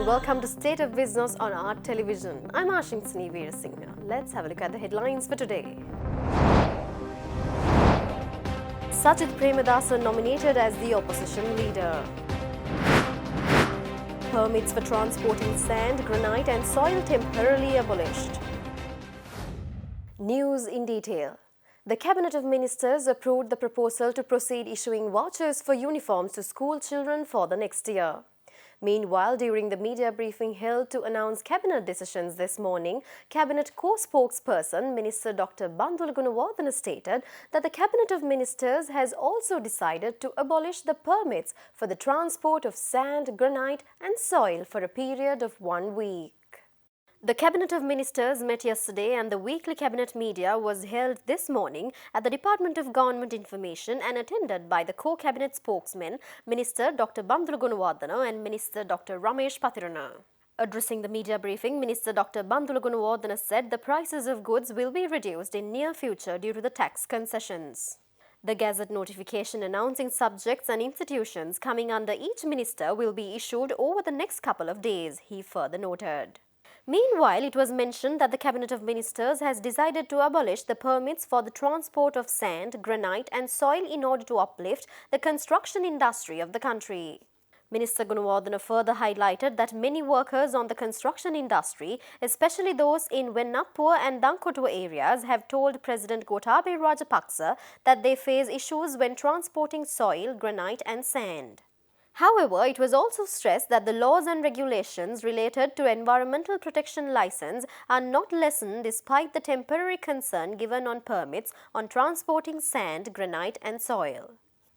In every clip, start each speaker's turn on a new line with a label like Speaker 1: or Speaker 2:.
Speaker 1: and welcome to State of Business on Art Television. I'm Ashinsini Veerasinghe. Let's have a look at the headlines for today. Sajith Premadasa nominated as the opposition leader. Permits for transporting sand, granite and soil temporarily abolished. News in detail. The Cabinet of Ministers approved the proposal to proceed issuing vouchers for uniforms to school children for the next year. Meanwhile, during the media briefing held to announce Cabinet decisions this morning, Cabinet co-spokesperson Minister Dr. Bandula Gunawardena stated that the Cabinet of Ministers has also decided to abolish the permits for the transport of sand, granite and soil for a period of 1 week. The Cabinet of Ministers met yesterday and the weekly Cabinet media was held this morning at the Department of Government Information and attended by the co-Cabinet spokesmen, Minister Dr. Bandula Gunawardena and Minister Dr. Ramesh Pathirana. Addressing the media briefing, Minister Dr. Bandula Gunawardena said the prices of goods will be reduced in near future due to the tax concessions. The Gazette notification announcing subjects and institutions coming under each minister will be issued over the next couple of days, he further noted. Meanwhile, it was mentioned that the Cabinet of Ministers has decided to abolish the permits for the transport of sand, granite and soil in order to uplift the construction industry of the country. Minister Gunawardena further highlighted that many workers on the construction industry, especially those in Vennappua and Dankotua areas, have told President Gotabaya Rajapaksa that they face issues when transporting soil, granite and sand. However, it was also stressed that the laws and regulations related to environmental protection license are not lessened despite the temporary concern given on permits on transporting sand, granite and soil.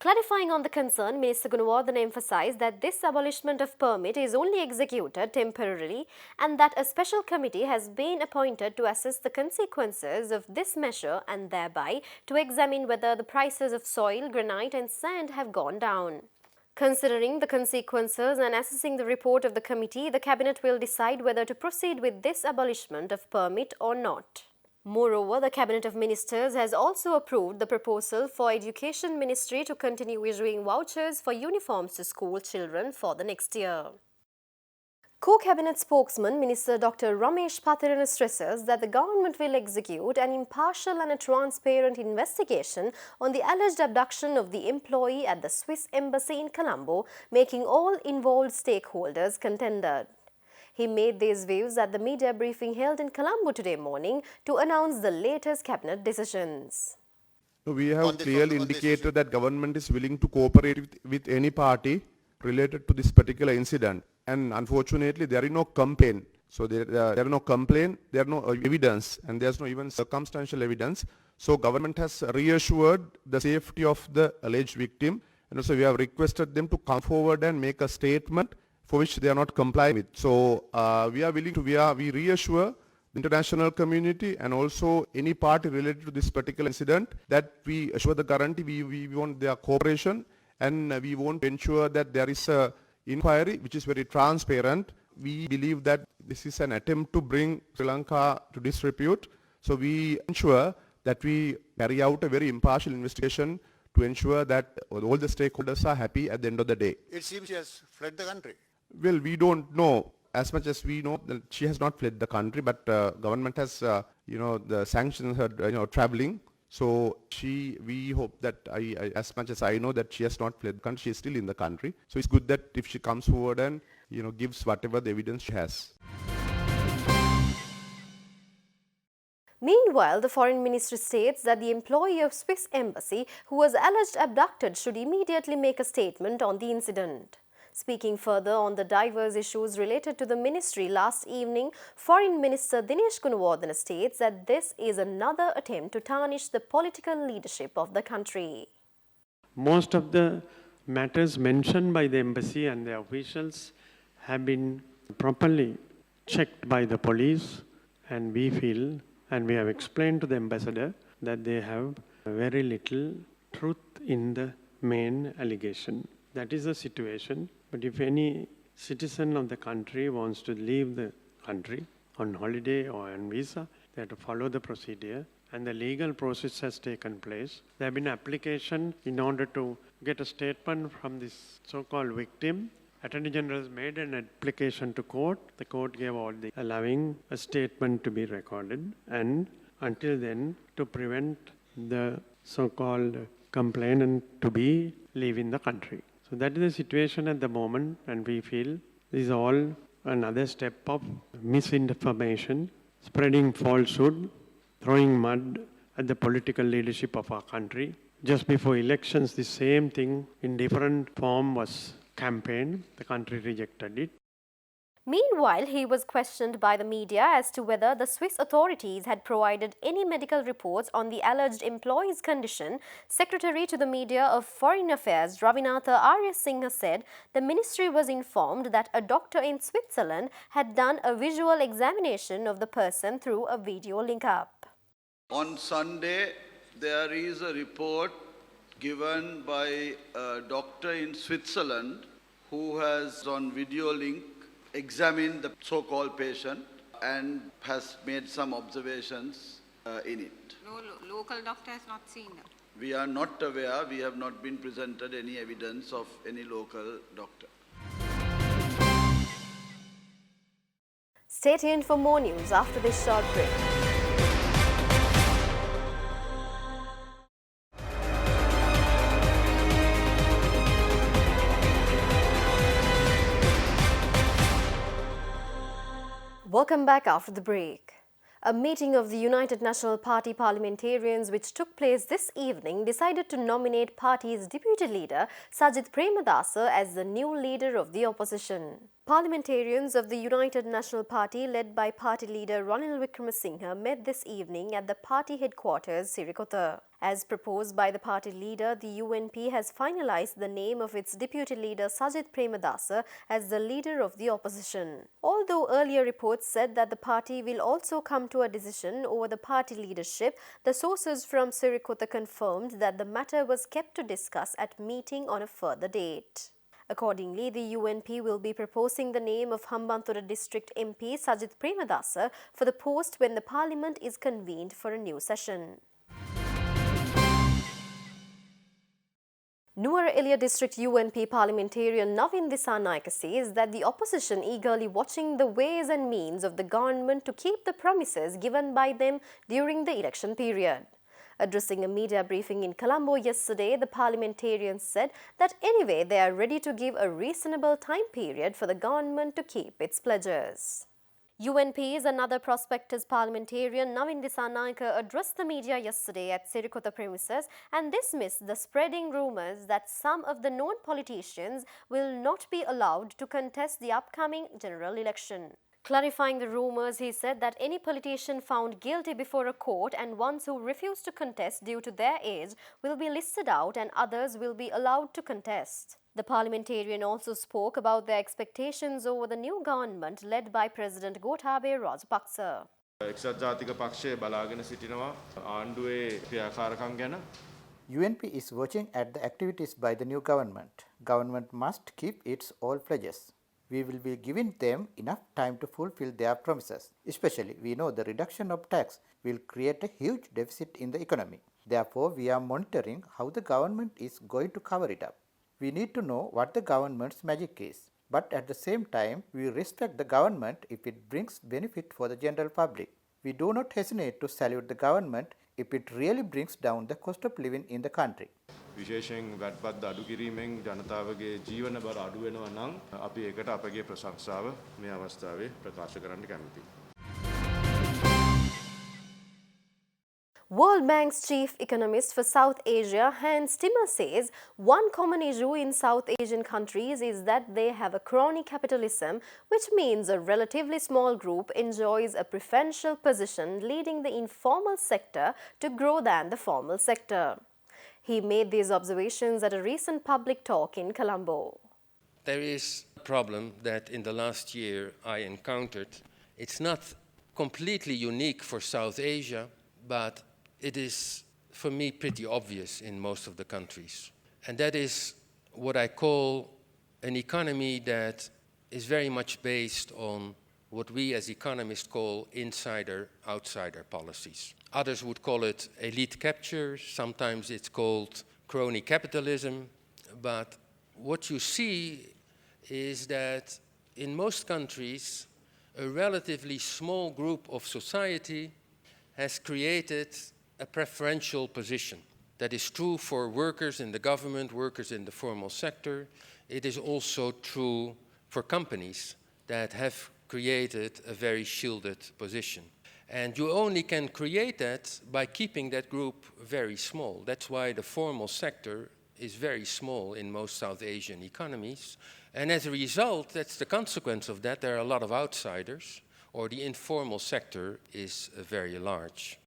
Speaker 1: Clarifying on the concern, Minister Gunawardena emphasized that this abolishment of permit is only executed temporarily and that a special committee has been appointed to assess the consequences of this measure and thereby to examine whether the prices of soil, granite and sand have gone down. Considering the consequences and assessing the report of the committee, the Cabinet will decide whether to proceed with this abolishment of permit or not. Moreover, the Cabinet of Ministers has also approved the proposal for Education Ministry to continue issuing vouchers for uniforms to school children for the next year. Co-Cabinet spokesman Minister Dr. Ramesh Pathirana stresses that the government will execute an impartial and a transparent investigation on the alleged abduction of the employee at the Swiss Embassy in Colombo, making all involved stakeholders contented. He made these views at the media briefing held in Colombo today morning to announce the latest Cabinet decisions.
Speaker 2: We have clearly indicated that government is willing to cooperate with any party related to this particular incident. And unfortunately, there is no complaint. So there is no complaint, there is no evidence, and there is no even circumstantial evidence. So government has reassured the safety of the alleged victim, and also we have requested them to come forward and make a statement for which they are not complying with. So we are willing to, we reassure the international community and also any party related to this particular incident that we assure the guarantee, we want their cooperation, and we want to ensure that there is a inquiry which is very transparent. We believe that this is an attempt to bring Sri Lanka to disrepute. So we ensure that we carry out a very impartial investigation to ensure that all the stakeholders are happy at the end of the day.
Speaker 3: It seems she has fled the country.
Speaker 2: Well, we don't know. As much as we know, that she has not fled the country, but government has, the sanctions her, traveling. So we hope that as much as I know that she has not fled the country, she is still in the country. So it's good that if she comes forward and, gives whatever the evidence she has.
Speaker 1: Meanwhile, the Foreign Ministry states that the employee of Swiss Embassy who was alleged abducted should immediately make a statement on the incident. Speaking further on the diverse issues related to the ministry last evening, Foreign Minister Dinesh Gunawardena states that this is another attempt to tarnish the political leadership of the country.
Speaker 4: Most of the matters mentioned by the embassy and the officials have been properly checked by the police, and we feel, and we have explained to the ambassador, that they have very little truth in the main allegation. That is the situation. But if any citizen of the country wants to leave the country on holiday or on visa, they have to follow the procedure, and the legal process has taken place. There have been application in order to get a statement from this so-called victim Attorney General has made an application to court. The court gave all the allowing a statement to be recorded, and until then to prevent the so-called complainant to be leaving the country. So that is the situation at the moment, and we feel this is all another step of misinformation, spreading falsehood, throwing mud at the political leadership of our country. Just before elections, the same thing in different form was campaigned. The country rejected it.
Speaker 1: Meanwhile, he was questioned by the media as to whether the Swiss authorities had provided any medical reports on the alleged employee's condition. Secretary to the Media of Foreign Affairs Ravinatha Aryasinghe said the ministry was informed that a doctor in Switzerland had done a visual examination of the person through a video link-up.
Speaker 5: On Sunday, there is a report given by a doctor in Switzerland who has on video link examined the so-called patient and has made some observations in it.
Speaker 6: No, local doctor has not seen them.
Speaker 5: We are not aware, we have not been presented any evidence of any local doctor.
Speaker 1: Stay tuned for more news after this short break. Welcome back after the break. A meeting of the United National Party parliamentarians which took place this evening decided to nominate party's deputy leader Sajith Premadasa as the new leader of the opposition. Parliamentarians of the United National Party led by party leader Ranil Wickremesinghe met this evening at the party headquarters Sirikotha. As proposed by the party leader, the UNP has finalized the name of its deputy leader Sajith Premadasa as the leader of the opposition. Although earlier reports said that the party will also come to a decision over the party leadership, the sources from Sirikotha confirmed that the matter was kept to discuss at meeting on a further date. Accordingly, the UNP will be proposing the name of Hambantota District MP Sajith Premadasa for the post when the parliament is convened for a new session. Nuwara Eliya District UNP parliamentarian Navin Dissanayake says that the opposition eagerly watching the ways and means of the government to keep the promises given by them during the election period. Addressing a media briefing in Colombo yesterday, the parliamentarians said that anyway they are ready to give a reasonable time period for the government to keep its pledges. UNP's another prospectus parliamentarian Navin Dissanayake addressed the media yesterday at Sirikotha premises and dismissed the spreading rumours that some of the known politicians will not be allowed to contest the upcoming general election. Clarifying the rumours, he said that any politician found guilty before a court and ones who refuse to contest due to their age will be listed out and others will be allowed to contest. The parliamentarian also spoke about their expectations over the new government led by President Gotabaya Rajapaksa.
Speaker 7: එක්සත් ජාතික පක්ෂය බලාගෙන සිටිනවා ආණ්ඩුවේ ක්‍රියාකාරකම් ගැන.
Speaker 8: UNP is watching at the activities by the new government. Government must keep its all pledges. We will be giving them enough time to fulfill their promises. Especially, we know the reduction of tax will create a huge deficit in the economy. Therefore, we are monitoring how the government is going to cover it up. We need to know what the government's magic is. But at the same time, we respect the government if it brings benefit for the general public. We do not hesitate to salute the government if it really brings down the cost of living in the country.
Speaker 7: විශේෂයෙන් වැට්පත් අඩු කිරීමෙන් ජනතාවගේ ජීවන බර අඩු වෙනවා නම් අපි ඒකට අපගේ ප්‍රශංසාව මේ අවස්ථාවේ ප්‍රකාශ කරන්න කැමතියි.
Speaker 1: World Bank's chief economist for South Asia, Hans Timmer, says one common issue in South Asian countries is that they have a crony capitalism, which means a relatively small group enjoys a preferential position, leading the informal sector to grow than the formal sector. He made these observations at a recent public talk in Colombo.
Speaker 9: There is a problem that in the last year I encountered. It's not completely unique for South Asia, but it is, for me, pretty obvious in most of the countries. And that is what I call an economy that is very much based on what we as economists call insider-outsider policies. Others would call it elite capture, sometimes it's called crony capitalism, but what you see is that in most countries, a relatively small group of society has created a preferential position. That is true for workers in the government, workers in the formal sector. It is also true for companies that have created a very shielded position. And you only can create that by keeping that group very small. That's why the formal sector is very small in most South Asian economies. And as a result, that's the consequence of that. There are a lot of outsiders, or the informal sector is very large.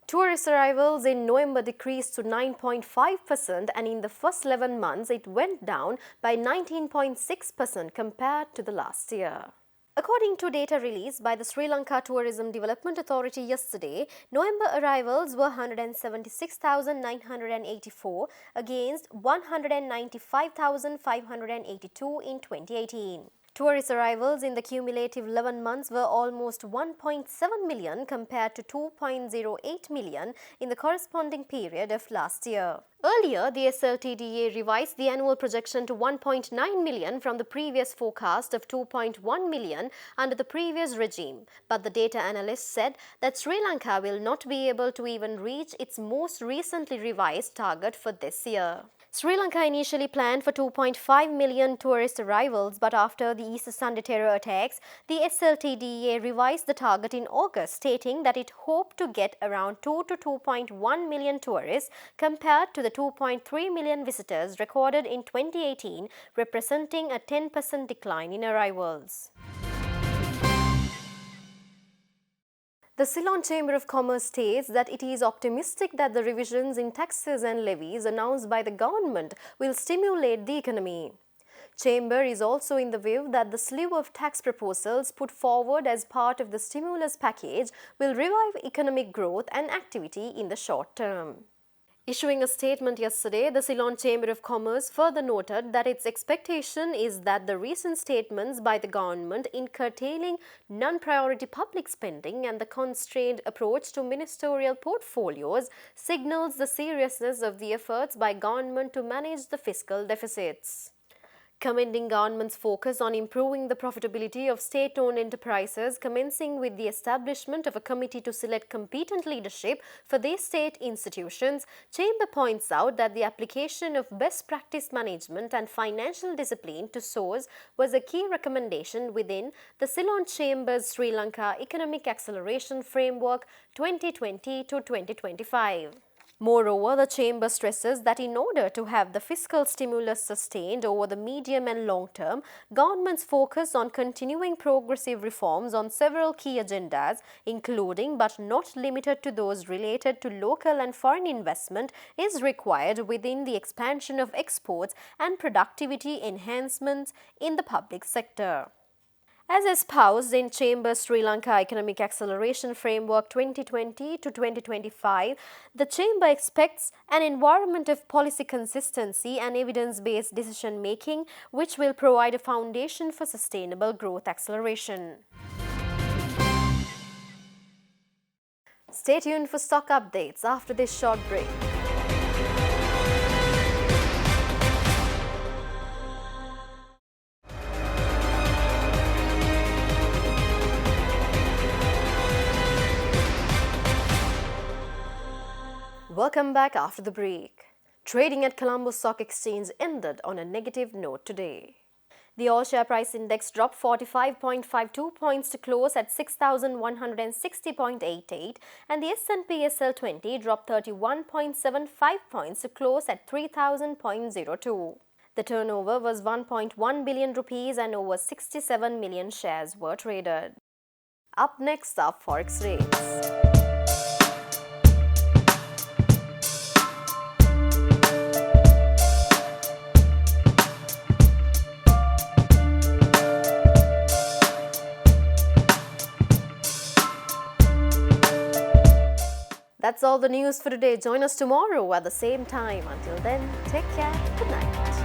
Speaker 1: Tourist arrivals in November decreased to 9.5%, and in the first 11 months it went down by 19.6% compared to the last year. According to data released by the Sri Lanka Tourism Development Authority yesterday, November arrivals were 176,984 against 195,582 in 2018. Tourist arrivals in the cumulative 11 months were almost 1.7 million compared to 2.08 million in the corresponding period of last year. Earlier, the SLTDA revised the annual projection to 1.9 million from the previous forecast of 2.1 million under the previous regime. But the data analyst said that Sri Lanka will not be able to even reach its most recently revised target for this year. Sri Lanka initially planned for 2.5 million tourist arrivals, but after the Easter Sunday terror attacks, the SLTDA revised the target in August, stating that it hoped to get around 2 to 2.1 million tourists compared to the 2.3 million visitors recorded in 2018, representing a 10% decline in arrivals. The Ceylon Chamber of Commerce states that it is optimistic that the revisions in taxes and levies announced by the government will stimulate the economy. Chamber is also in the view that the slew of tax proposals put forward as part of the stimulus package will revive economic growth and activity in the short term. Issuing a statement yesterday, the Ceylon Chamber of Commerce further noted that its expectation is that the recent statements by the government in curtailing non-priority public spending and the constrained approach to ministerial portfolios signals the seriousness of the efforts by government to manage the fiscal deficits. Commending government's focus on improving the profitability of state-owned enterprises, commencing with the establishment of a committee to select competent leadership for these state institutions, Chamber points out that the application of best practice management and financial discipline to source was a key recommendation within the Ceylon Chamber's Sri Lanka Economic Acceleration Framework 2020 to 2025. Moreover, the Chamber stresses that in order to have the fiscal stimulus sustained over the medium and long term, government's focus on continuing progressive reforms on several key agendas, including but not limited to those related to local and foreign investment, is required within the expansion of exports and productivity enhancements in the public sector. As espoused in Chamber's Sri Lanka Economic Acceleration Framework 2020 to 2025, the Chamber expects an environment of policy consistency and evidence-based decision-making which will provide a foundation for sustainable growth acceleration. Stay tuned for stock updates after this short break. Welcome back after the break. Trading at Colombo Stock Exchange ended on a negative note today. The all-share price index dropped 45.52 points to close at 6,160.88, and the S&P SL 20 dropped 31.75 points to close at 3,000.02. The turnover was 1.1 billion rupees and over 67 million shares were traded. Up next are Forex rates. That's all the news for today. Join us tomorrow at the same time. Until then, take care. Good night.